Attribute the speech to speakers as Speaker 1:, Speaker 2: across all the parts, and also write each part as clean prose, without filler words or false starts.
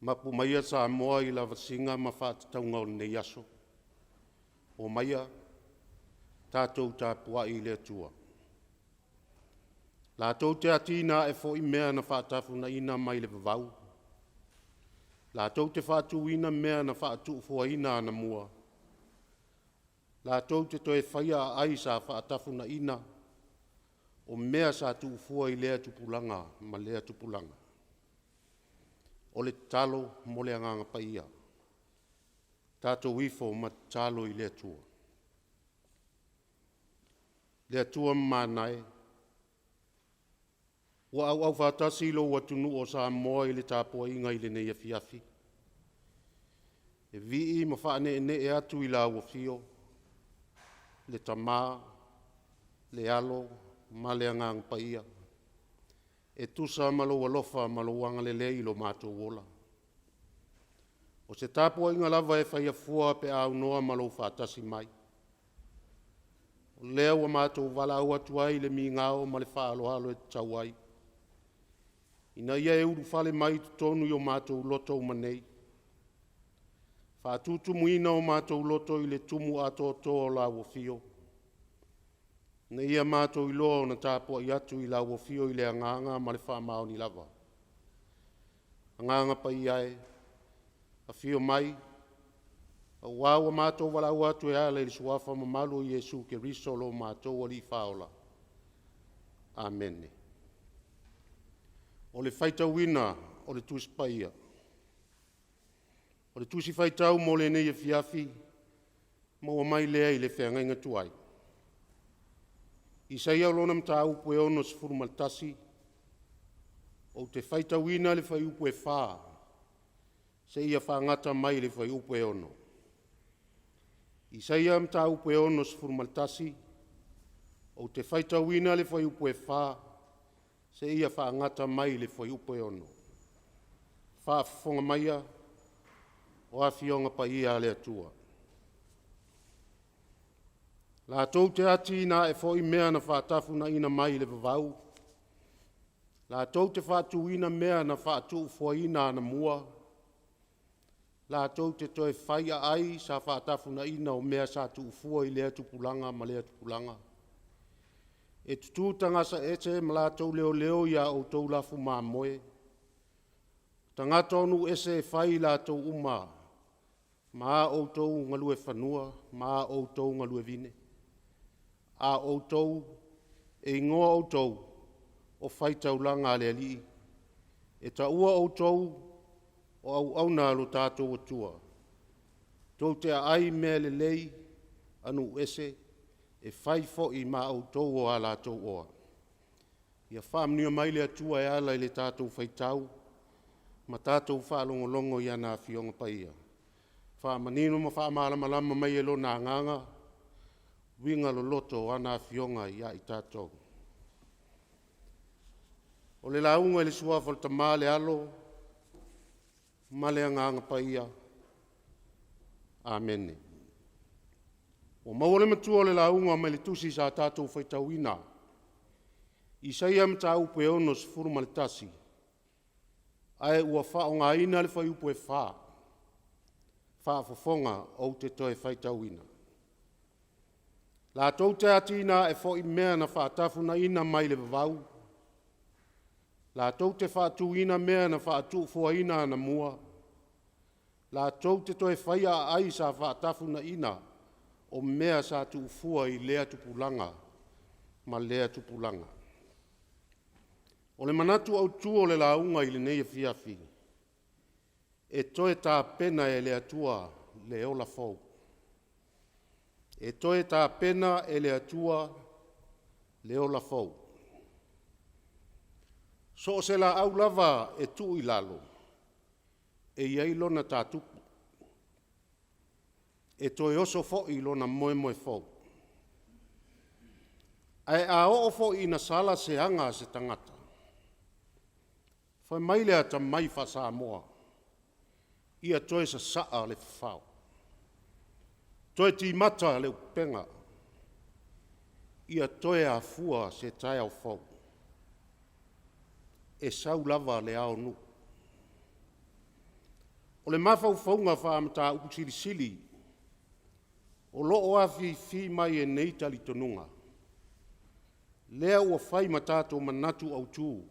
Speaker 1: Mapu maia sa moa I lava singa ma whaatataunga o nei aso. O maia, tātou tā pua I le tua. Lātou te atina e fo I mea na whaatafu na ina mai le vavau. Lātou te whaatu ina mea na whaatu fua ina ana mua. Lātou te toe whaia ai sa whaatafu na ina o mea sa tu fua I lea tupulanga ma lea tupulanga. O le talo mo le anganga paia. Tātou wifo ma talo I lea tua. Lea tua mānai. Wa au whātasi lo watunu o sa moa I le tāpua inga I le nei afiafi. E vii ma whaane ne e atu I la wafio. Le tamā, le alo, ma le angang paia. E tusa malo walofa malo wanga le lei lo mātou wola. O se tāpua inga lava e whaia fua pe au noa malo whātasi mai. O lea wa mātou wala ua tuai le mi ngao ma le whaalo halo e tauai. Ina ia e uru whale mai tonu I o mātou loto manei. Whātutu muina o mātou loto I le tumu ato o la wafio. Na ia mātou I loa o na tāpua I atu I la wafio I le anganga ma le whamao ni lava. Anganga pa iai, a fio mai, a wawa mātou wala atu e ala I le suafa mamalu I Yesu ke riso lo mātou o li whaola. Amen. O le whaita wina o le tusipaia. O le tusi whaitau mo le nei e fiafi, mo o mai lea I le whengainga tuai. I saia o lona mta upu e ono se furu maltasi, o te whaita wina le whai upu e whaa, se ia whangata mai le whai upu e ono. I saia mta upu e ono se furu maltasi, o te whaita wina le whai upu e whaa, se ia whangata mai le whai upu e ono. Whaafonga maia, o a fionga pa ia le atua. La tau te ati na e fo I mea na whaatafu na ina mai le vavau. La tau te whaatu ina mea na whaatu fo ina na mua. La tau te toe whaia ai sa whaatafu na ina o mea sa tu ufua I lea tupulanga ma lea tupulanga. E tututanga sa ete ma la tau leo leo ia o tau lafu maa moe. Tangata onu ese e whai la tau uma. Ma o tau ngalue whanua, ma o tau ngalue vine. A o tau, e ingoa o tau, o whaitau langa le ali. E ta ua o tau, o au auna alo tātou atua. Tau te ai mea le lei, anu ese, e whai fo I ma o tau o ala tau oa. Ia whaamnia mai le atua e ala I le tātou whaitau, ma tātou whaalongolongo I ana fionga paia. Whaamanino ma whaamalamalama mai e lo nā nganga, winga lo loto ana fionga I a I tātou. O le launga I le suafa le tamā le alo, ma le anganga paia. Amen. O maua le matua o le launga ma le tusi sa tātou whaitauina. I saia mta upe ono se furu maletasi. Ae ua whaonga ina le whai upu e whaa. Whaafofonga o te toe whaitauina. La tau te atina e fo I mea na whaatafu na ina mai le vavau. La tau te whaatu ina mea na whaatu fua ina na mua. La tau te toe whaia ai sa whaatafu na ina o mea sa tu fua I lea tupulanga ma lea tupulanga. O le manatu au tuo le launga I le nei fiafi. E toe tā pena e le atua le ola fau. E toe tā pena e le atua le ola fau. So se la au lava e tu I lalo. E iai lona tā tupu. E toe oso fo I lona moe moe fau. Ai a o fo I na sala se anga se tangata. Fai mai lea ta mai fa sa moa. Ia toe sa saa le fau. Toe ti mata le upenga. Ia toe a fua se tai au fau. E sau lava le ao nu. O le mafaufaunga whaamata upu sili. O loo afi mai e nei tali tonunga. Lea ua whai matato manatu au tū.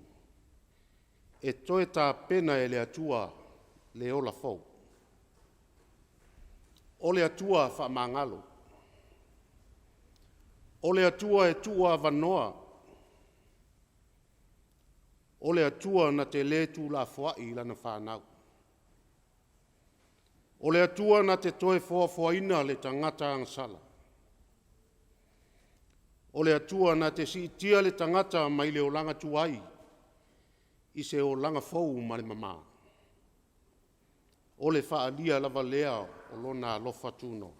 Speaker 1: E toe tā pena e le atua le ola fau. O le atua whaamangalo. O le atua e tua vanoa. O le atua na te le tu la fuai lana whanau. O le atua na te toe foafoaina le tangata angsala. O le atua na te siitia le tangata mai le olanga tuai. I se olanga fau ma le mama. O le whaalia lava lea o lona alofa tuno.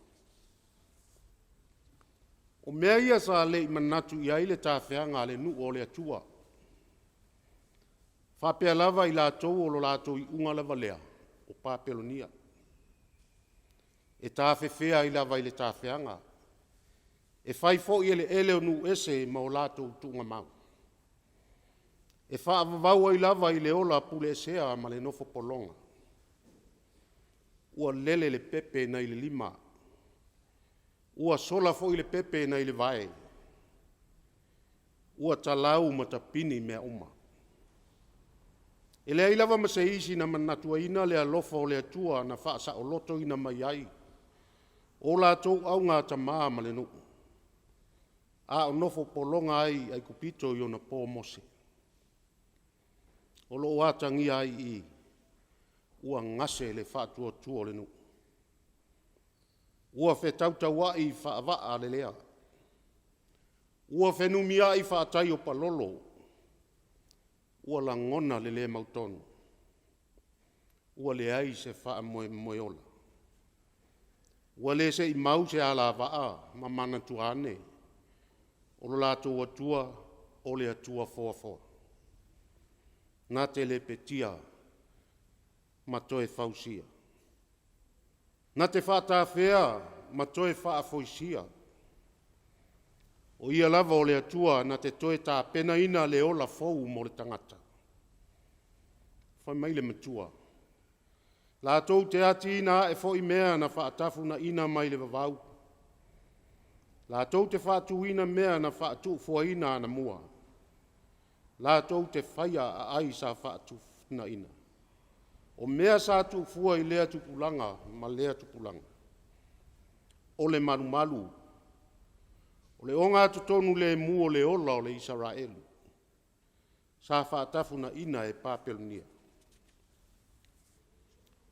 Speaker 1: O mea ia sa le manatu ia ile tāwheanga le nu o le atua. Whapea lava i lātou o lo lātou i unga lava lea o Papelonia. E tāwhewhea i lava i le tāwheanga. E whai fo i ele o nu ese ma o lātou tunga mau. E whaavavaua i lava i le ola pule esea ma le nofo polonga. Ua lele le pepe na i le lima. Ua sola fo i le pepe na i le vae. Ua talau ma tapini mea uma. E lea i lava ma se isi na manatua ina le alofa o le atua na whaasa o loto ina mai ai. O lātou au ngā tamaa ma le nuku. A o nofo polonga ai kupito i ona pō mose. O lo atangi ai i ua ngase le whātua tua le nuku. Ua whetauta i whaavaa le lea. Ua whenumia i whaatai o palolo. Ua la ngona le le mautonu. Ua le ai se wha moe ola. Ua le se i mau se ala waa ma mana tuane. O lo lātou atua o le atua foa. Nā te le petia ma toe fausia. Nā te whātāwhea ma toe whaafoisia. O ia lava o le atua na te toe tā pena ina le ola fou mo le tangata. Whai mai le matua. Lātou te ati ina e fo i mea na whaatafu na ina mai le vavau. Lātou te whaatu ina mea na whaatu fua ina ana mua. Lātou te whaia a ai sa whaatu na ina. O mea sa tu fua i lea tupulanga ma lea tupulanga. O le malu. O le onga tutonu le mu o le ola o le Israelu. Sa whaatafu na ina e Papelonia.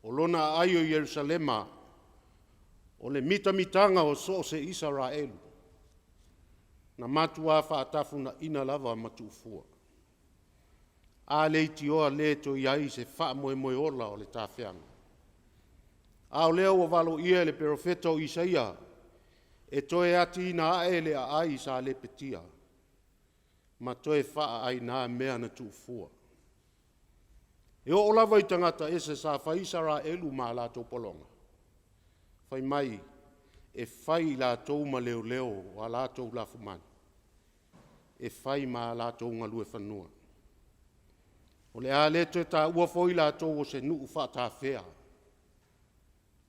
Speaker 1: O lona ai o Yerusalema. O le mitanga o so se Israelu. Na matua whaatafu na ina lava matufua. A le itioa le to iai se wha moe ola o le tāwhianga. A o leo o valo ia le profeta o Isaia. E toe ati na ae le a ai sa le petia. Ma toe wha ai na mea na tufua. E o lava i tangata ese sa whaisara elu ma la tō polonga. Whai mai e whai la tō ma leo a la tō la fumani. E whai ma la tō ngalue whanua. O le a le te tā ua foi la tō o se nuu whata whea.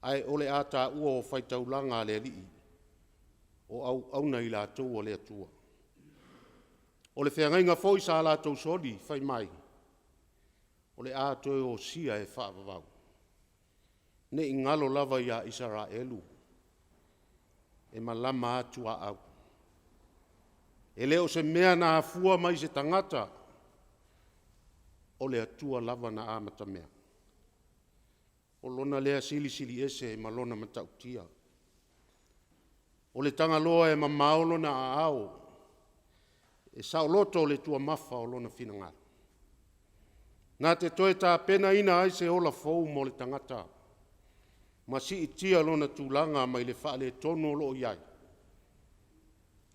Speaker 1: Ai o le a tā ua o whaitaulanga le lii. O au nei la tō o le atua. O le whengainga foi sa la tō soli, whai mai. O le a tō o sia e whaavavau. Ne ingalo lava ia Israelu. E malama atua au. E leo se mea na afua mai se tangata. O le atua lava na amata mea. O lona lea sili ese e malona matautia. O le tangaloa e mamaolo na aao. E saoloto o le tua mafa o lona finangara. Nā te toe tā pena ina ai se ola fou mo le tangata. Ma si itia lona tūlanga mai le wha le tono lo iai.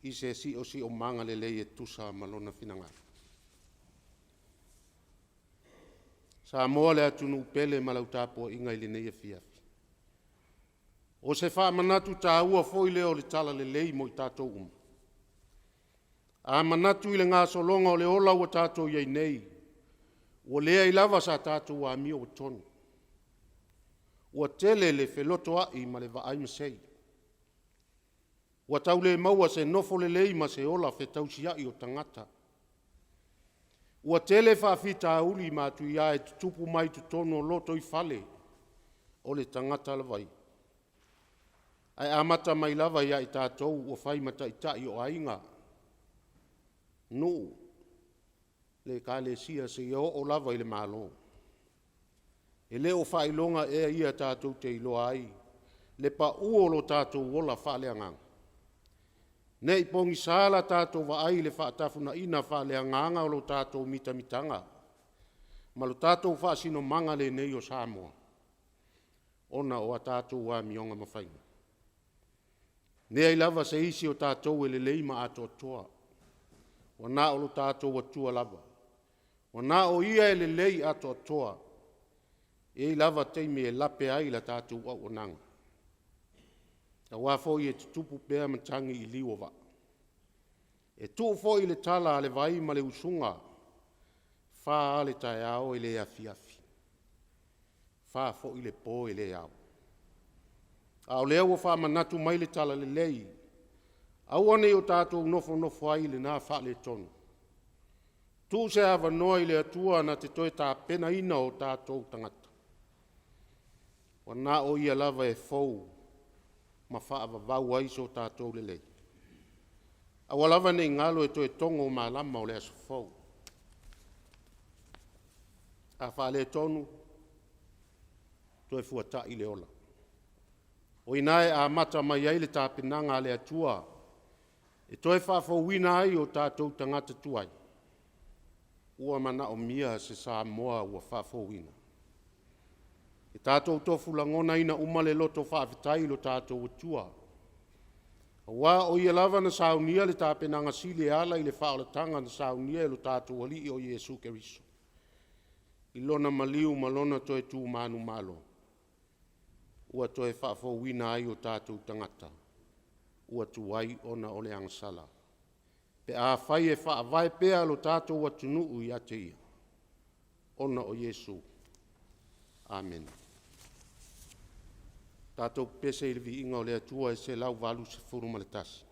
Speaker 1: I se si o manga le lei e tusa ma lona finangara. Sa moa le atunu pele malau tāpua inga i le nei e fiafi. O se wha manatu tā ua foi leo le tala le lei mo i tātou uma. A manatu i le ngā solonga o le ola ua tātou iei nei. O lea i lava sa tātou a mio o tonu. ua tele le feloto ai ma le vaai masei. Ua tau le maua se nofo le lei ma se ola fe tausiai o tangata. Ua tele whaafita uli ma tu ia e tupu mai tu tono loto I fale o le tangata lawai. Ai amata mai lava ia I tātou o whai mata itai o ainga. No, le ka le sia se o lava I le malo. E leo whailonga e ia tātou te iloa ai. Le pa uolo tātou wola whale angang. Nei pongi sala tātou wa ai le whaatafuna ina whale anganga o lo tātou mitamitanga. Ma lo tātou whaasino manga le nei o Samoa. Ona o a tātou wa mionga mawhainga. Nea I lava se isi o tātou e le leima ato toa. O na o lo tātou atua lava. O na o ia e le lei ato toa. E lava teime e lape ai la tātou au o nanga. A wafo I e tupu pēr matangi I liwa. E tu fo I le tala le vai ma le usunga. Fa ale tae ao I le afiafi. Fa fo I le po I le ao. A o leo fa manatu mai le tala le lei. Au ane o tātou nofo ai le nā fa le tonu. Tu se ava noa I le atua na te toe tā pena ina o tātou tangata. Wa na o ia lava e fou. Ma faa vau ai so tātou le lei. A walava nei ngalo e toe tongo ma lama o le aso fou. A faa le tonu, toe fuata I le ola. O inae a mata mai ai le tāpenanga le atua, e toe faa fauina ai o tātou tangata tuai. Ua mana o mia se sa moa ua faa fauina. E tātou tofu langona ina umale loto whaafitai lo tātou atua. Wa o ia lava na saunia le tāpenanga sile ala I le whaolatanga na saunia lo tātou ali o Iesu Keriso. I lona maliu malona toe tū manu malo. Ua toe whaafauina ai o tātou tangata. Ua tuai ona o le angsala. Pe a whai e whaavai pea lo tātou atunuu I ate ia. Ona o Iesu. Amen. Tātou pese I le vi inga o le atua e se lau walu se furu maletasi.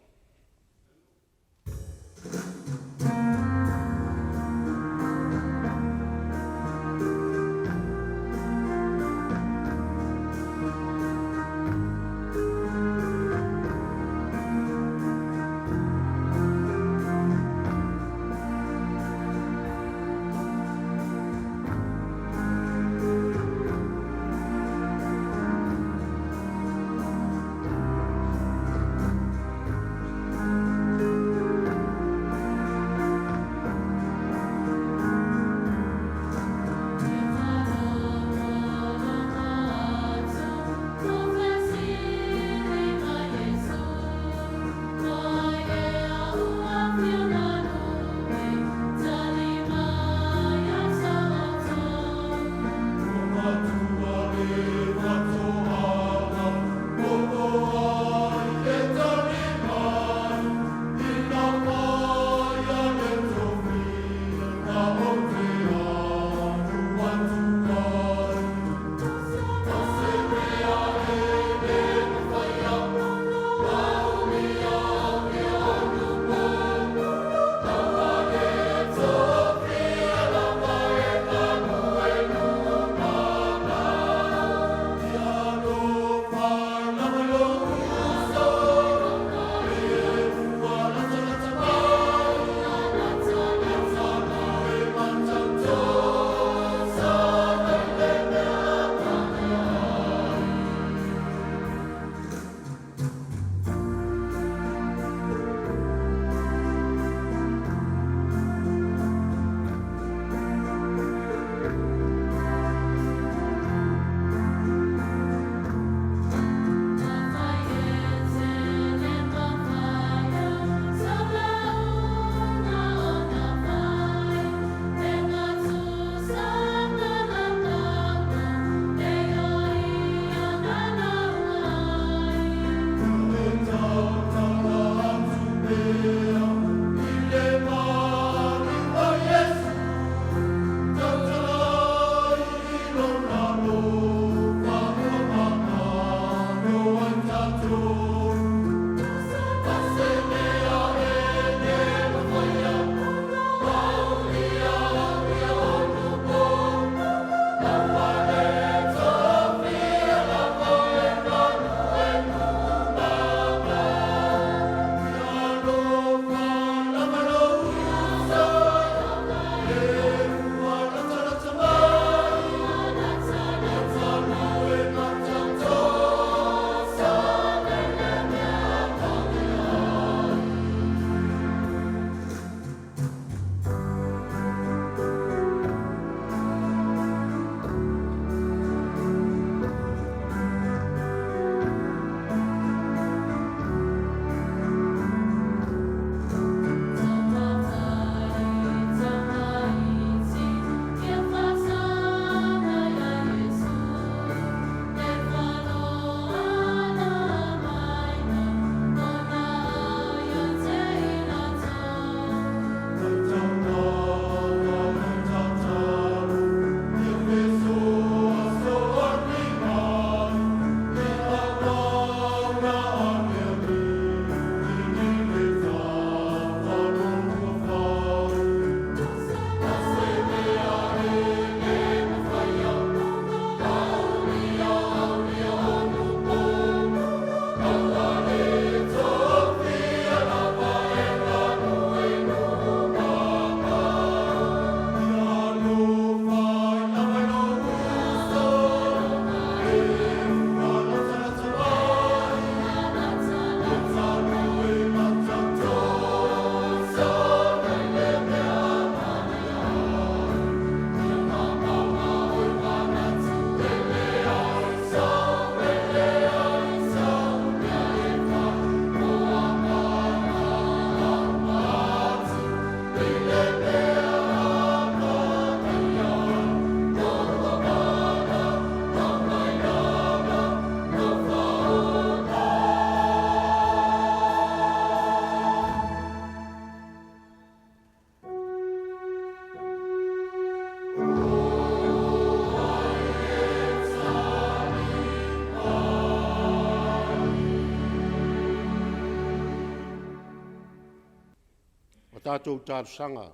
Speaker 1: tātou sanga,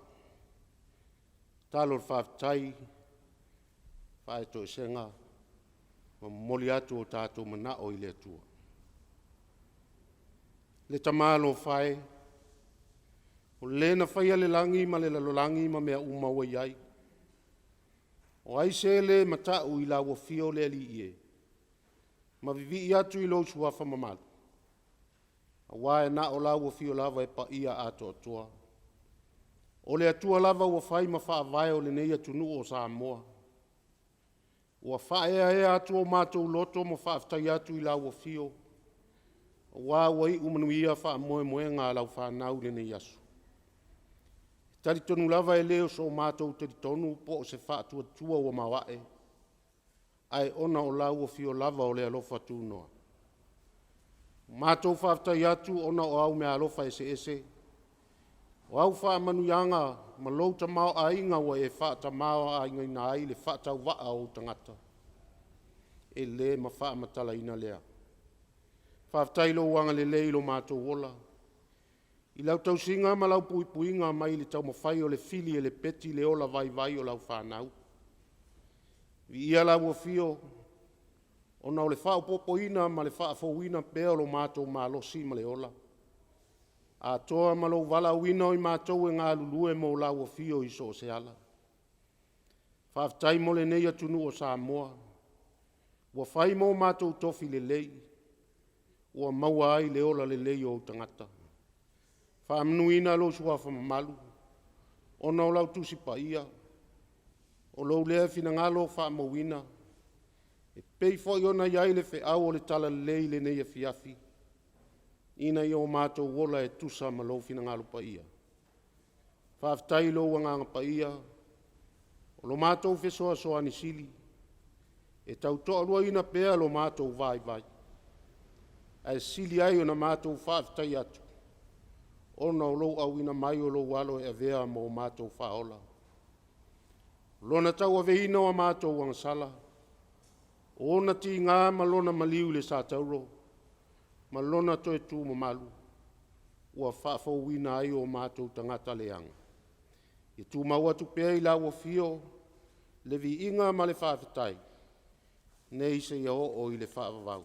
Speaker 1: tālo whaafitai, whae to senga, ma moli atu o tātou mana o i le atua. Le tamalo whae, o lena whaia le langi ma le lalolangi ma mea umaua iai. O aise le matau i la wafio le ali ie. Ma vivi i atu i lo suafa mamalu. A wae na o la wafio lava e pa ia ato atua. O le atua lava ua whai ma wha vai o le nei atunu o Samoa. Ua whaea e atu o mātou loto ma wha aftai atu i la wafio. Wa wai umanuia wha moe moe ngā lau whanau le nei asu. Tari tonu lava e leo so mātou tari tonu po o se wha atua tua o mawae. Ai ona o lau o fio lava o le alofa tūnoa. Mātou whaftai atu ona o au me alofa ese ese. O au wha manuianga ma louta mao a inga wa e wha ta mao a inga ina ai le wha tau waa o tangata. E le ma wha matala ina lea. Whaftai lo wanga le leilo mātou wola. I lau tau singa ma lau pui puinga mai le tau mawhai o le fili e le peti le ola vai vai o lau whanau. Vi ia lau o fio, o nau le whao popoina ma le wha fowina peo lo mātou ma losi ma le ola. A toa ma lo wala wina o i mātou e ngā lulue mo lau o fio i so se ala. Whaftai mo le nei atunu o Samoa. Ua whai mo mātou tofi le lei. Ua maua ai le ola le lei o tangata. Whaamnuina lo suafa mamalu. O nau lau tusi pa ia. O lo lea fina ngalo whaamawina. E pei fo i ona iai le wheau o le tala lei le nei e fiafi. Ina i o mātou wola e tusa ma lo fina ngalo pa ia. Whaaftai lo wanganga pa ia. O lo mātou fesoa soa ni sili. E tau toa lua ina pea lo mātou vai vai. Ai sili ai o na mātou whaaftai atu. Ona o lou au ina mai o lou alo e avea mo mātou whaola. Lona tau aveina o mātou wangsala. Ona ti ngā malona maliu le sātauro. Malona toe tū mamalu. Ua whaafauina ai o mātou tangata leanga. I tū maua tu pea i lau o fio. Le vi inga ma le whaafetai. Nei se ia o i le whaafavau.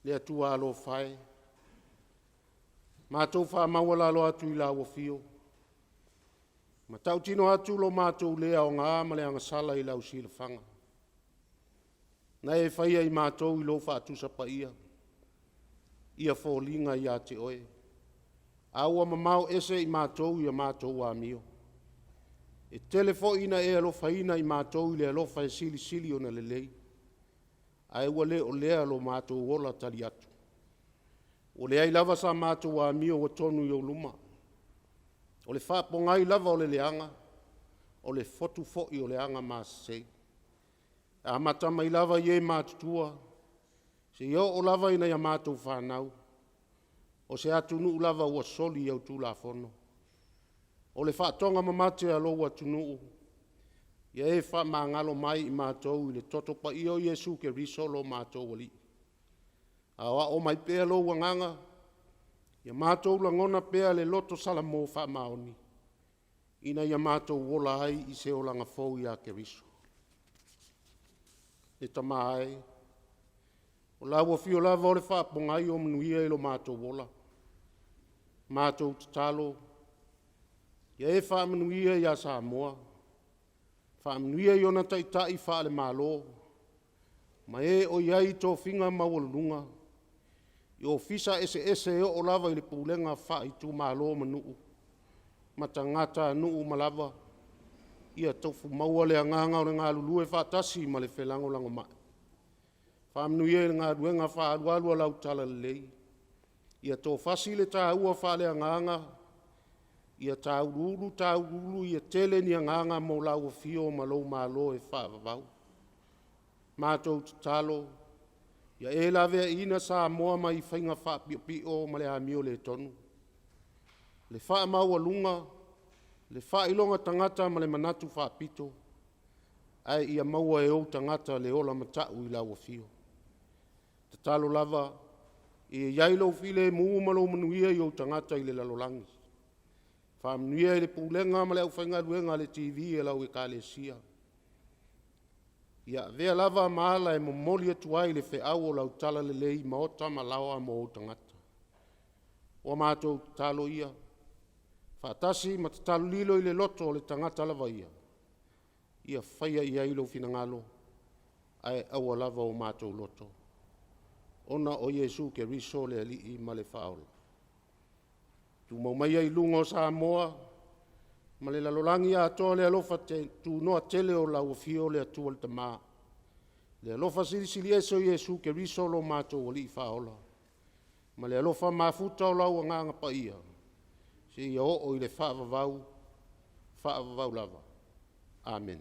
Speaker 1: Le atua alo whae. Mātou wha maua lalo atu i lau o fio. Ma tau tino atu lo mātou lea o ngā ma le angasala i lau sila whanga. Na e whaia i mātou i lo wha atu sapa ia. Ia fōlinga i a te oe. Aua mamau ese i mātou i a mātou a mio. E telefo ina e alofa ina i mātou i le alofa e sili sili o na le lei. Ai ua le o lea lo mātou wola tali atu. O le ai lava sa mātou a mio o tonu i o luma. O le whapongai lava o le leanga. O le fotu fo i o leanga māsei. A matama i lava i e mātutua. Se iau o lava ina ia mātou whanau. O se atunu lava ua soli au tū la fono. O le whaatonga mamate a lo atunu. Ia e wha maangalo mai i mātou i le toto pa i o Iesu ke riso lo mātou wali. Awa o mai pea lo wanganga. Ia mātou langona pea le loto salamo wha maoni. Ina ia mātou wola ai i se o langa fau i a ke riso. Le tamai. O lawa fio lava o le whaapongai o mnuia i lo mātou wola. Mātou tatalo. Ia e whaamanuia i a Samoa. Whaamanuia i ona taitai wha le mālo. Ma e o iai tō whinga mawalunga. I o fisa ese ese o lava i le pūlenga wha i tū mālo manuu. Ma tangata nuu malava. Ia tofu maua le anganga o le ngā lulue whaatasi ma le whelango lango mai. Whaamanuia i ngā ruenga wha alualua lau tala lei. Ia tō whasi le tā ua wha le anganga. Ia tā ururu, ia tele ni anganga mo lau o fio ma lou mālo e wha vavau. Mātou tatalo. Ia e lawe ina sa moa mai whainga wha pio ma le amio le tonu. Le wha maua lunga. Le wha ilonga tangata ma le manatu wha pito. Ai ia maua e o tangata le ola matau i lau o fio. Tatalo lava. I iailo file muumalo manuia i o tangata i le lalolangi. Whaamnuia i le pūlenga ma le au whainga luenga le TV e lau e ka le sia. Ia vea lava maala e momoli atu ai le wheau o lau tala le lei maota ma lawa mo o tangata. O mātou talo ia. Whaatasi ma te talo lilo i le loto o le tangata lava ia. Ia whaia ia ilo finangalo. Ai aua lava o mātou loto. Ona o Yesu ke riso le ali i ma le whaola. Tu maumaia i lunga o Samoa. Ma le lalolangi a atoa le alofa tu noa tele o lau fio le atua le tamaa. Le alofa sili eso Yesu ke riso lo mātou o li i whaola. Ma le alofa mafuta o lau nganga pa ia. Se ia o i le whaavavau lava. Amen.